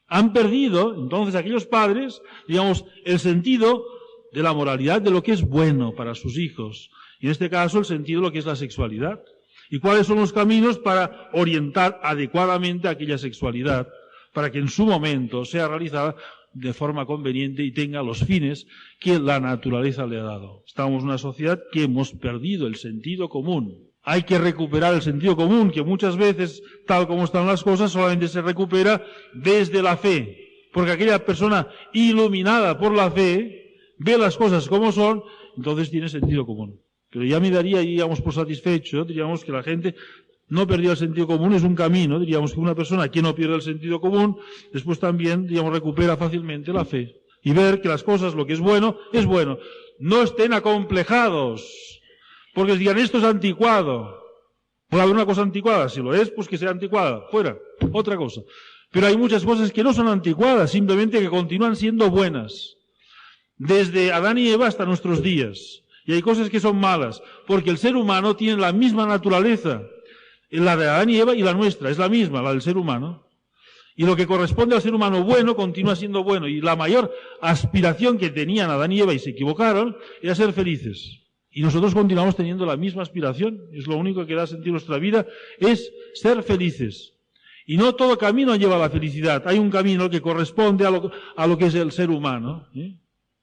Han perdido, entonces, aquellos padres, digamos, el sentido de la moralidad, de lo que es bueno para sus hijos. Y en este caso, el sentido de lo que es la sexualidad. Y cuáles son los caminos para orientar adecuadamente aquella sexualidad, para que en su momento sea realizada de forma conveniente y tenga los fines que la naturaleza le ha dado. Estamos en una sociedad que hemos perdido el sentido común. Hay que recuperar el sentido común, que muchas veces, tal como están las cosas, solamente se recupera desde la fe. Porque aquella persona iluminada por la fe ve las cosas como son, entonces tiene sentido común. Pero ya me daría, digamos, por satisfecho, diríamos que la gente no perdió el sentido común, es un camino, diríamos que una persona que no pierde el sentido común, después también, digamos, recupera fácilmente la fe. Y ver que las cosas, lo que es bueno, es bueno. No estén acomplejados, porque digan, esto es anticuado. Puede haber una cosa anticuada, si lo es, pues que sea anticuada, fuera, otra cosa. Pero hay muchas cosas que no son anticuadas, simplemente que continúan siendo buenas. Desde Adán y Eva hasta nuestros días. Y hay cosas que son malas, porque el ser humano tiene la misma naturaleza. La de Adán y Eva y la nuestra, es la misma, la del ser humano. Y lo que corresponde al ser humano bueno continúa siendo bueno. Y la mayor aspiración que tenían Adán y Eva y se equivocaron era ser felices. Y nosotros continuamos teniendo la misma aspiración. Es lo único que da sentido a nuestra vida, es ser felices. Y no todo camino lleva a la felicidad. Hay un camino que corresponde a lo que es el ser humano,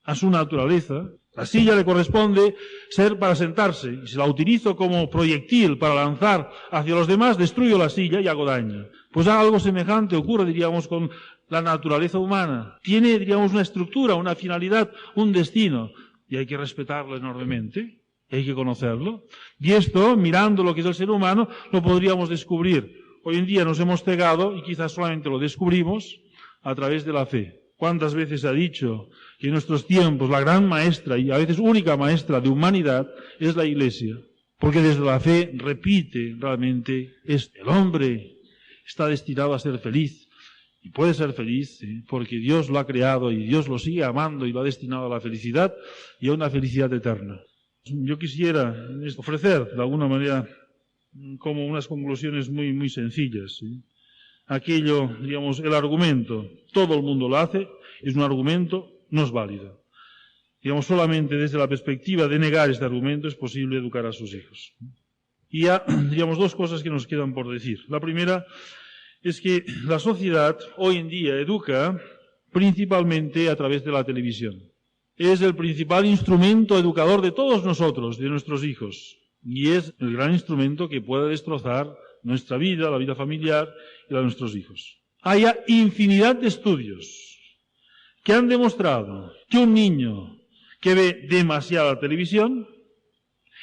a su naturaleza. La silla le corresponde ser para sentarse, y si la utilizo como proyectil para lanzar hacia los demás, destruyo la silla y hago daño. Pues algo semejante ocurre, diríamos, con la naturaleza humana. Tiene, diríamos, una estructura, una finalidad, un destino, y hay que respetarlo enormemente, y hay que conocerlo. Y esto, mirando lo que es el ser humano, lo podríamos descubrir. Hoy en día nos hemos cegado, y quizás solamente lo descubrimos a través de la fe. ¿Cuántas veces se ha dicho que en nuestros tiempos la gran maestra y a veces única maestra de humanidad es la Iglesia? Porque desde la fe repite realmente el hombre está destinado a ser feliz y puede ser feliz porque Dios lo ha creado y Dios lo sigue amando y lo ha destinado a la felicidad y a una felicidad eterna. Yo quisiera ofrecer de alguna manera como unas conclusiones muy, muy sencillas. Aquello, digamos, el argumento, todo el mundo lo hace, es un argumento, no es válido. Digamos, solamente desde la perspectiva de negar este argumento es posible educar a sus hijos. Y ya, digamos, dos cosas que nos quedan por decir. La primera es que la sociedad hoy en día educa principalmente a través de la televisión. Es el principal instrumento educador de todos nosotros, de nuestros hijos. Y es el gran instrumento que puede destrozar nuestra vida, la vida familiar y la de nuestros hijos. Hay infinidad de estudios que han demostrado que un niño que ve demasiada televisión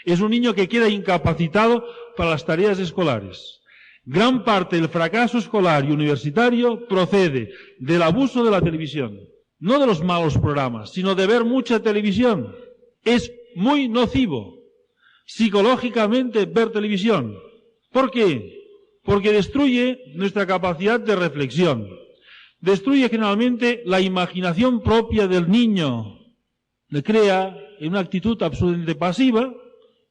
es un niño que queda incapacitado para las tareas escolares. Gran parte del fracaso escolar y universitario procede del abuso de la televisión. No de los malos programas, sino de ver mucha televisión. Es muy nocivo psicológicamente ver televisión. ¿Por qué? Porque destruye nuestra capacidad de reflexión. Destruye generalmente la imaginación propia del niño. Le crea en una actitud absolutamente pasiva,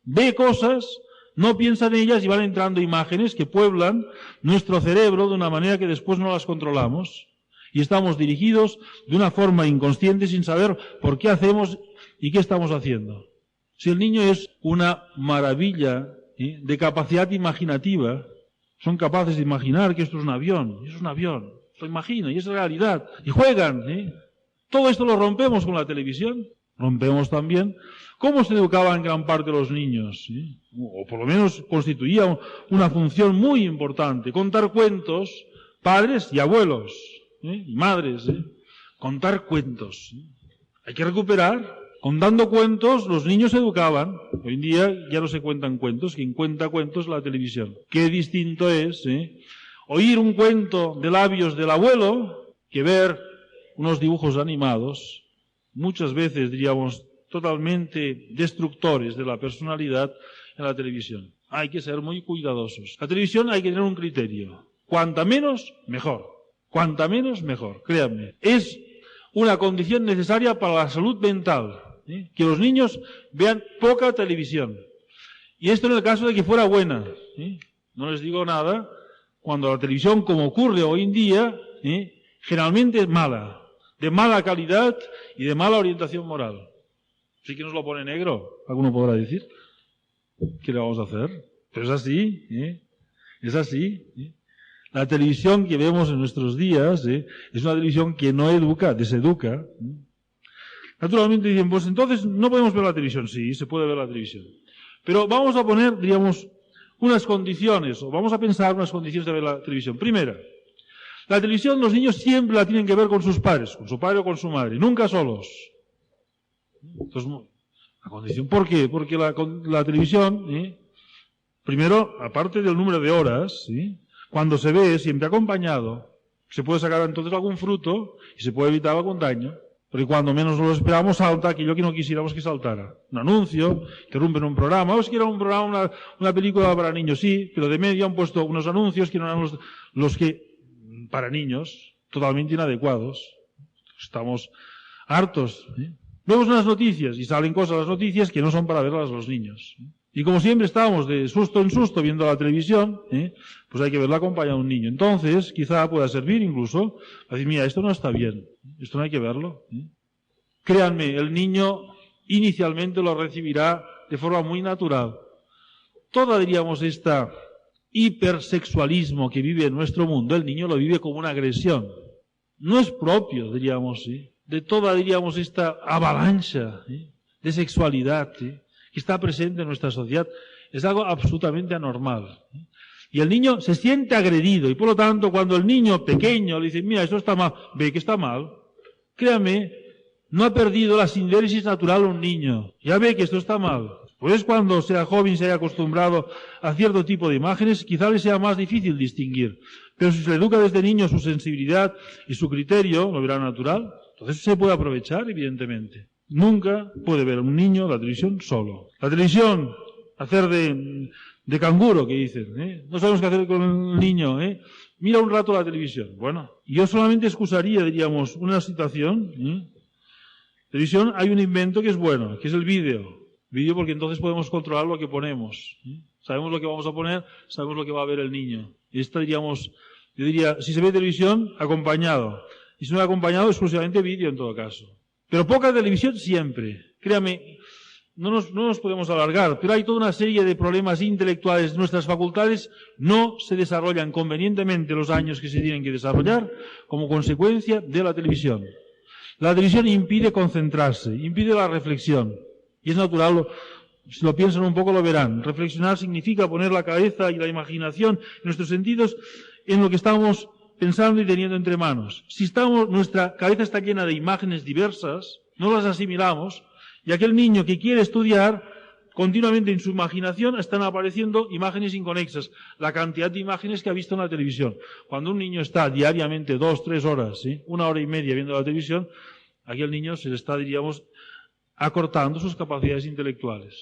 ve cosas, no piensa en ellas y van entrando imágenes que pueblan nuestro cerebro de una manera que después no las controlamos. Y estamos dirigidos de una forma inconsciente sin saber por qué hacemos y qué estamos haciendo. Si el niño es una maravilla de capacidad imaginativa, son capaces de imaginar que esto es un avión, lo imaginan y es realidad, y juegan. Todo esto lo rompemos con la televisión, rompemos también cómo se educaban gran parte de los niños, o por lo menos constituía una función muy importante, contar cuentos, padres y abuelos, y madres, contar cuentos. Hay que recuperar. Contando cuentos, los niños se educaban. Hoy en día ya no se cuentan cuentos. Quien cuenta cuentos es la televisión. Qué distinto es oír un cuento de labios del abuelo que ver unos dibujos animados, muchas veces, diríamos, totalmente destructores de la personalidad en la televisión. Hay que ser muy cuidadosos. La televisión hay que tener un criterio. Cuanta menos, mejor. Cuanta menos, mejor. Créanme. Es una condición necesaria para la salud mental. Que los niños vean poca televisión. Y esto en el caso de que fuera buena. No les digo nada cuando la televisión, como ocurre hoy en día, generalmente es mala, de mala calidad y de mala orientación moral. Sí que nos lo pone negro, alguno podrá decir. ¿Qué le vamos a hacer? Pero es así, es así. La televisión que vemos en nuestros días es una televisión que no educa, deseduca. Naturalmente dicen, pues entonces no podemos ver la televisión. Sí, se puede ver la televisión. Pero vamos a poner, diríamos, unas condiciones, o vamos a pensar unas condiciones de ver la televisión. Primera, la televisión los niños siempre la tienen que ver con sus padres, con su padre o con su madre, nunca solos. Entonces, la condición, ¿por qué? Porque la televisión, primero, aparte del número de horas, cuando se ve siempre acompañado, se puede sacar entonces algún fruto y se puede evitar algún daño. Porque cuando menos lo esperamos salta aquello que no quisiéramos que saltara. Un anuncio, interrumpen un programa, o es que era un programa, una película para niños, sí, pero de medio han puesto unos anuncios que no eran los que, para niños, totalmente inadecuados. Estamos hartos. Vemos unas noticias y salen cosas en las noticias que no son para verlas los niños. Y como siempre estábamos de susto en susto viendo la televisión, pues hay que verla acompañada de un niño. Entonces, quizá pueda servir incluso a decir, mira, esto no está bien, esto no hay que verlo. Créanme, el niño inicialmente lo recibirá de forma muy natural. Toda, diríamos, esta hipersexualismo que vive en nuestro mundo, el niño lo vive como una agresión. No es propio, diríamos, de toda, diríamos, esta avalancha de sexualidad, que está presente en nuestra sociedad. Es algo absolutamente anormal. Y el niño se siente agredido, y por lo tanto, cuando el niño pequeño le dice, mira, esto está mal, ve que está mal, créame, no ha perdido la sindéresis natural un niño, ya ve que esto está mal. Pues cuando sea joven, se haya acostumbrado a cierto tipo de imágenes, quizá le sea más difícil distinguir. Pero si se le educa desde niño su sensibilidad y su criterio, lo verá natural, entonces se puede aprovechar, evidentemente. Nunca puede ver un niño la televisión solo. La televisión, hacer de canguro, que dicen, no sabemos qué hacer con el niño, mira un rato la televisión. Bueno, yo solamente excusaría, diríamos, una situación. Televisión, hay un invento que es bueno, que es el vídeo. Vídeo porque entonces podemos controlar lo que ponemos. Sabemos lo que vamos a poner, sabemos lo que va a ver el niño. Esta, diríamos, yo diría, si se ve televisión, acompañado. Y si no acompañado, exclusivamente vídeo en todo caso. Pero poca televisión siempre. Créame, no nos podemos alargar, pero hay toda una serie de problemas intelectuales. Nuestras facultades no se desarrollan convenientemente los años que se tienen que desarrollar como consecuencia de la televisión. La televisión impide concentrarse, impide la reflexión. Y es natural, si lo piensan un poco lo verán. Reflexionar significa poner la cabeza y la imaginación, nuestros sentidos, en lo que estamos pensando y teniendo entre manos. Si nuestra cabeza está llena de imágenes diversas, no las asimilamos, y aquel niño que quiere estudiar, continuamente en su imaginación están apareciendo imágenes inconexas. La cantidad de imágenes que ha visto en la televisión. Cuando un niño está diariamente 2, 3 horas, 1 hora y media viendo la televisión, aquel niño se le está, diríamos, acortando sus capacidades intelectuales.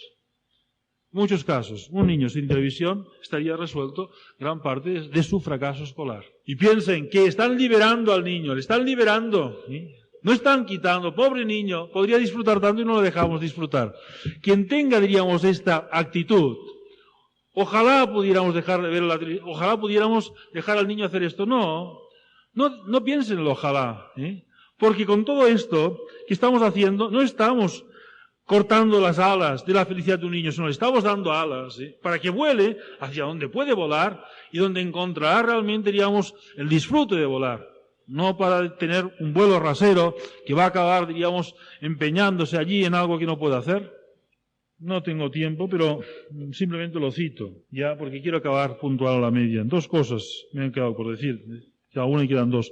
Muchos casos, un niño sin televisión estaría resuelto gran parte de su fracaso escolar. Y piensen que están liberando al niño, le están liberando, no están quitando, pobre niño, podría disfrutar tanto y no lo dejamos disfrutar. Quien tenga, diríamos, esta actitud, ojalá pudiéramos dejar de ver ojalá pudiéramos dejar al niño hacer esto, no No piensen en el ojalá, porque con todo esto que estamos haciendo, no estamos cortando las alas de la felicidad de un niño, sino le estamos dando alas, para que vuele hacia donde puede volar y donde encontrará realmente, diríamos, el disfrute de volar. No para tener un vuelo rasero que va a acabar, diríamos, empeñándose allí en algo que no puede hacer. No tengo tiempo, pero simplemente lo cito, ya, porque quiero acabar puntual a la media. Dos cosas me han quedado por decir, cada una y quedan dos,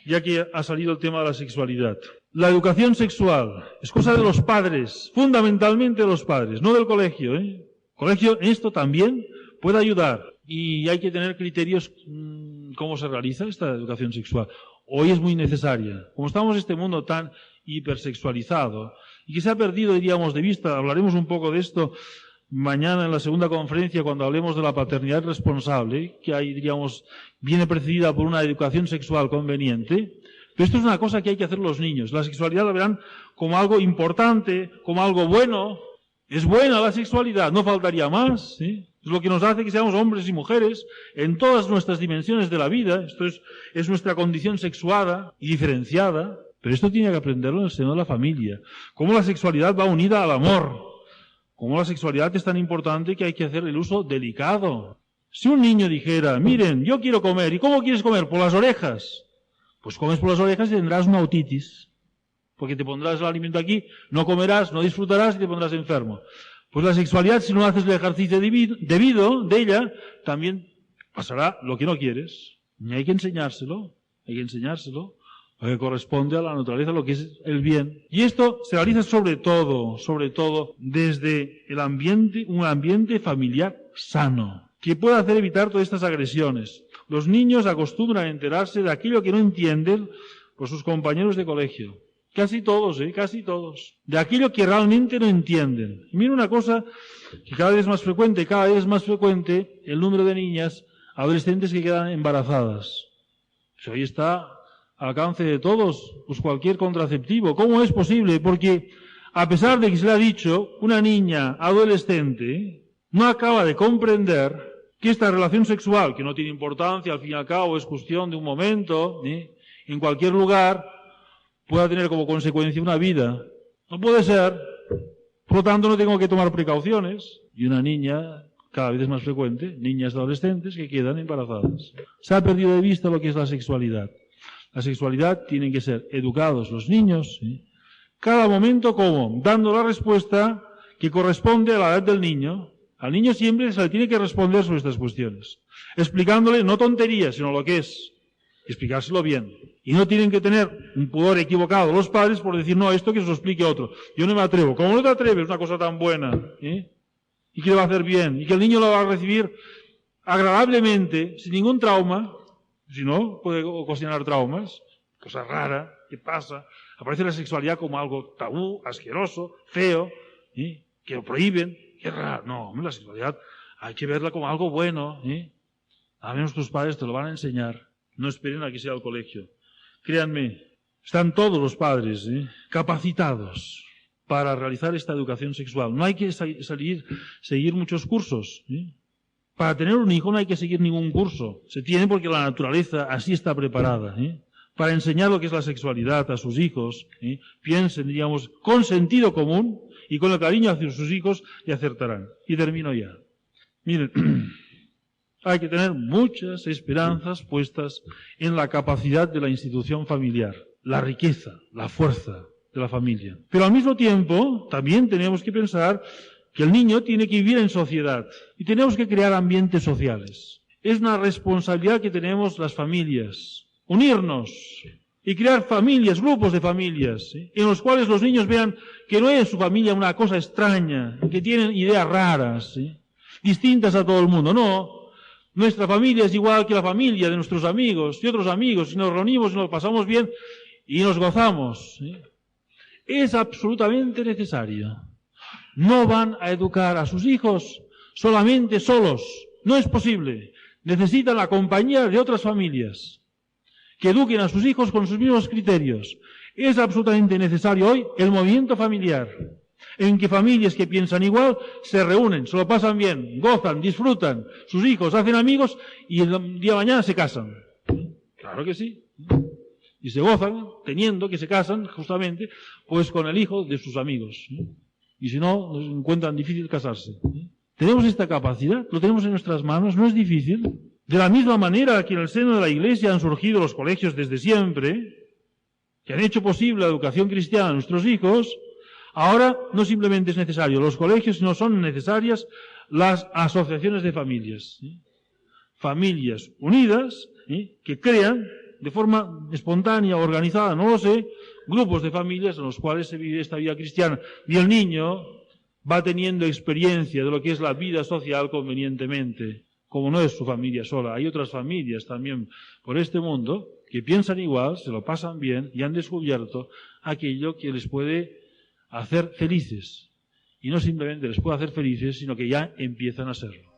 ya que ha salido el tema de la sexualidad. La educación sexual es cosa de los padres, fundamentalmente de los padres, no del colegio. El colegio en esto también puede ayudar y hay que tener criterios cómo se realiza esta educación sexual. Hoy es muy necesaria. Como estamos en este mundo tan hipersexualizado y que se ha perdido, diríamos, de vista, hablaremos un poco de esto mañana en la segunda conferencia cuando hablemos de la paternidad responsable, que ahí, diríamos, viene precedida por una educación sexual conveniente. Pero esto es una cosa que hay que hacer los niños. La sexualidad la verán como algo importante, como algo bueno. Es buena la sexualidad, no faltaría más, ¿sí? Es lo que nos hace que seamos hombres y mujeres en todas nuestras dimensiones de la vida. Esto es nuestra condición sexuada y diferenciada. Pero esto tiene que aprenderlo en el seno de la familia. Cómo la sexualidad va unida al amor. Cómo la sexualidad es tan importante que hay que hacer el uso delicado. Si un niño dijera, miren, yo quiero comer, ¿y cómo quieres comer? Por las orejas. Pues comes por las orejas y tendrás una otitis. Porque te pondrás el alimento aquí, no comerás, no disfrutarás y te pondrás enfermo. Pues la sexualidad, si no haces el ejercicio debido de ella, también pasará lo que no quieres. Y hay que enseñárselo, porque corresponde a la naturaleza, lo que es el bien. Y esto se realiza sobre todo, desde un ambiente familiar sano, que pueda hacer evitar todas estas agresiones. Los niños acostumbran a enterarse de aquello que no entienden por sus compañeros de colegio. Casi todos. De aquello que realmente no entienden. Y mira una cosa que cada vez es más frecuente el número de niñas adolescentes que quedan embarazadas. Pues hoy está al alcance de todos, pues cualquier contraceptivo. ¿Cómo es posible? Porque a pesar de que se le ha dicho, una niña adolescente no acaba de comprender que esta relación sexual, que no tiene importancia, al fin y al cabo es cuestión de un momento, en cualquier lugar, pueda tener como consecuencia una vida. No puede ser. Por lo tanto, no tengo que tomar precauciones. Y una niña, cada vez es más frecuente, niñas adolescentes que quedan embarazadas. Se ha perdido de vista lo que es la sexualidad. La sexualidad tienen que ser educados los niños, cada momento, ¿cómo? Dando la respuesta que corresponde a la edad del niño. Al niño siempre se le tiene que responder sobre estas cuestiones, explicándole no tonterías, sino lo que es, explicárselo bien. Y no tienen que tener un pudor equivocado los padres por decir, no, esto que se lo explique otro. Yo no me atrevo. ¿Cómo no te atreves? Una cosa tan buena, y que le va a hacer bien, y que el niño lo va a recibir agradablemente, sin ningún trauma. Si no, puede ocasionar traumas, cosa rara, ¿qué pasa? Aparece la sexualidad como algo tabú, asqueroso, feo, que lo prohíben. Qué raro. No, la sexualidad hay que verla como algo bueno. A menos tus padres te lo van a enseñar. No esperen a que sea el colegio. Créanme, están todos los padres capacitados para realizar esta educación sexual. No hay que seguir muchos cursos. Para tener un hijo no hay que seguir ningún curso. Se tiene porque la naturaleza así está preparada. Para enseñar lo que es la sexualidad a sus hijos, piensen, digamos, con sentido común y con el cariño hacia sus hijos y acertarán. Y termino ya. Miren, hay que tener muchas esperanzas puestas en la capacidad de la institución familiar, la riqueza, la fuerza de la familia. Pero al mismo tiempo, también tenemos que pensar que el niño tiene que vivir en sociedad y tenemos que crear ambientes sociales. Es una responsabilidad que tenemos las familias, unirnos y crear familias, grupos de familias, en los cuales los niños vean que no es su familia una cosa extraña, que tienen ideas raras, distintas a todo el mundo. No, nuestra familia es igual que la familia de nuestros amigos y otros amigos, y nos reunimos y nos pasamos bien y nos gozamos. Es absolutamente necesario. No van a educar a sus hijos solamente solos. No es posible. Necesitan la compañía de otras familias que eduquen a sus hijos con sus mismos criterios. Es absolutamente necesario hoy el movimiento familiar, en que familias que piensan igual se reúnen, se lo pasan bien, gozan, disfrutan, sus hijos hacen amigos y el día de mañana se casan. Claro que sí. Y se gozan teniendo que se casan justamente pues con el hijo de sus amigos. Y si no, encuentran difícil casarse. Tenemos esta capacidad, lo tenemos en nuestras manos, no es difícil. De la misma manera que en el seno de la Iglesia han surgido los colegios desde siempre, que han hecho posible la educación cristiana a nuestros hijos, ahora no simplemente es necesario los colegios, sino son necesarias las asociaciones de familias. Familias unidas, que crean de forma espontánea, organizada, no lo sé, grupos de familias en los cuales se vive esta vida cristiana. Y el niño va teniendo experiencia de lo que es la vida social convenientemente, como no es su familia sola. Hay otras familias también por este mundo que piensan igual, se lo pasan bien y han descubierto aquello que les puede hacer felices. Y no simplemente les puede hacer felices, sino que ya empiezan a serlo.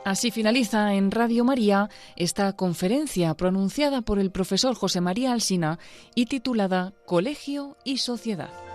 Así finaliza en Radio María esta conferencia pronunciada por el profesor José María Alsina y titulada Colegio y Sociedad.